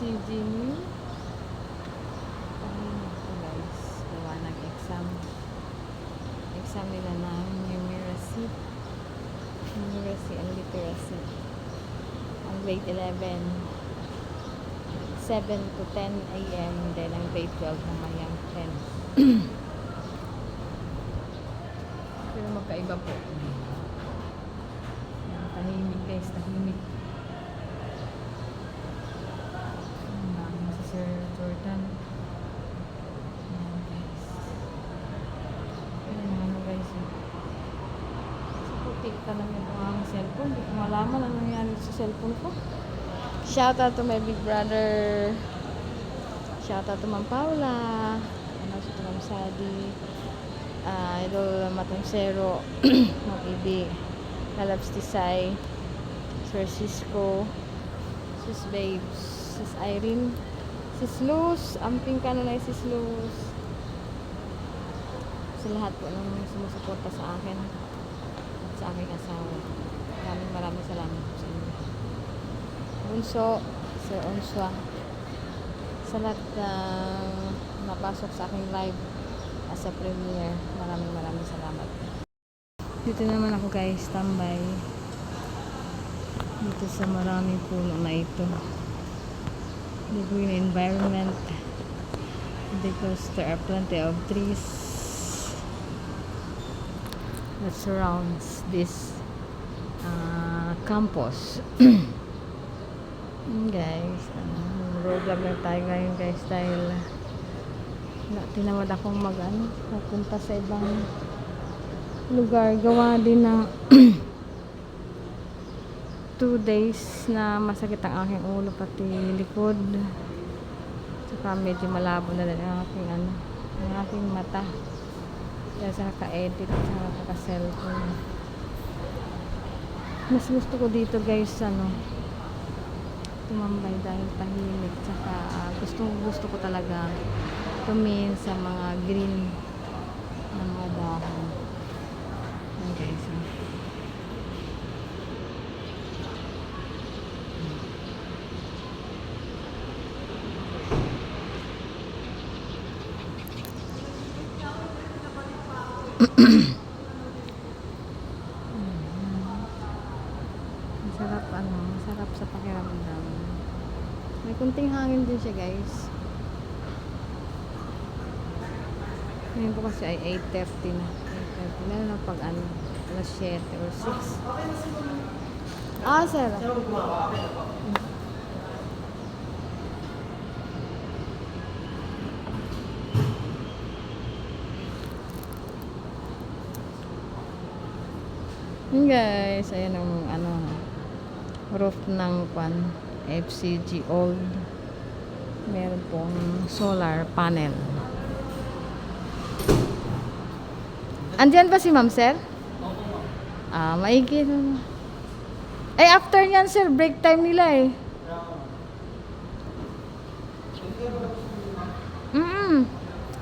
FCG new. Tahimik ko guys. Gawa ng exam. Exam nila ng numeracy. Numeracy and literacy. Ang grade 11. 7 to 10 a.m. Then ang grade 12 mamayang 10. Pero magkaiba po. Yan, tahimik guys, tahimik. Si Sir Jordan. Yan guys. Yan ano guys. Sa putik talaga ito ang cellphone. Hindi ko malaman ano nangyari sa cellphone ko. Shout out to my big brother. Shout out to Ma'am Paula. Ano si Ma'am Sadi. Idol Matansero. Ma'am Ibi. Lalabs Tisay. Sir Cisco. Sis Babes. Sis Irene. Sis Luz. Amping ka na Sis Luz. Sa lahat po ng sumusuporta sa akin. At sa aking asawa. Maraming salamat po sa inyo. Bunso, Sir Onswa, sa lahat na napasok sa aking live as a premiere, maraming salamat. Dito naman ako guys, tambay dito sa maraming puno na ito, the green environment, because there are plenty of trees that surrounds this campus. Guys, road vlog na tayo ngayon guys dahil tinamad akong pupunta sa ibang lugar, gawa din ng 2 days na masakit ang aking ulo pati likod, saka medyo malabo na din ang aking mata dahil sa naka-edit sa naka-cellphone. Mas gusto ko dito guys tumambay dahil tahimik, tsaka gusto ko talaga tumingin sa mga green na mga dahon. Okay, so masarap sa pakiramdam. May kunting hangin din siya guys. Ngayon po kasi ay 8:30 na. 8:30 na pag alas 7 or 6. Sir. Yun guys, ayan ang roof ng FCG old. Meron pong solar panel. Andiyan ba si Ma'am Sir? Maigi na. After nyan sir, break time nila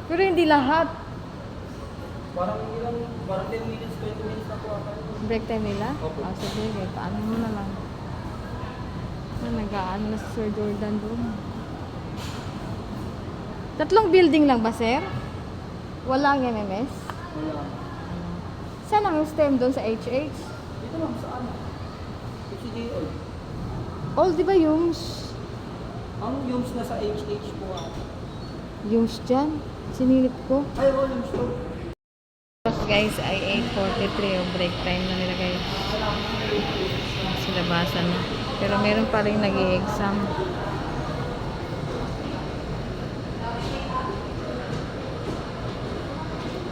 Pero hindi lahat. Parang 10 minutes, 20 minutes na po ako. Break time nila? Sige, paano mo na lang. Nag-aano na si Sir Jordan doon. 3 building lang ba, sir? Walang MMS? Wala. Saan ang STEM doon sa HH? Dito lang, saan? FCG old. Old, di ba Yums? Ang Yums na sa HH po Yums dyan? Sinilip ko. Ay, Yums to. Guys, ay 8:43 yung break time na nila guys. Sa labasan na. Pero meron pa rin nag-i-exam.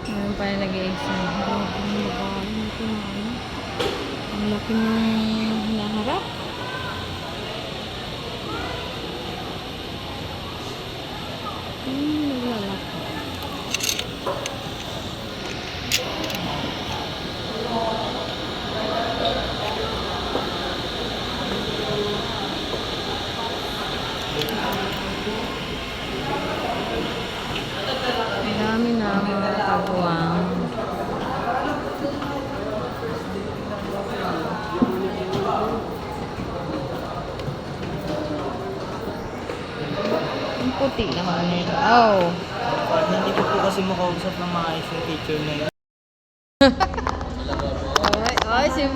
Meron pa rin nag-i-exam. Ang laki ng hinaharap. Naglalaki. Dami na mga kabuwang. Puti naman yun. Oh. Hindi ko po kasi makausap ng maayos yung teacher na yun. Ay, si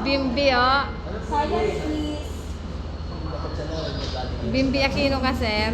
Bimbi, oh. Silence, please. Bimbi Aquino ka, sir.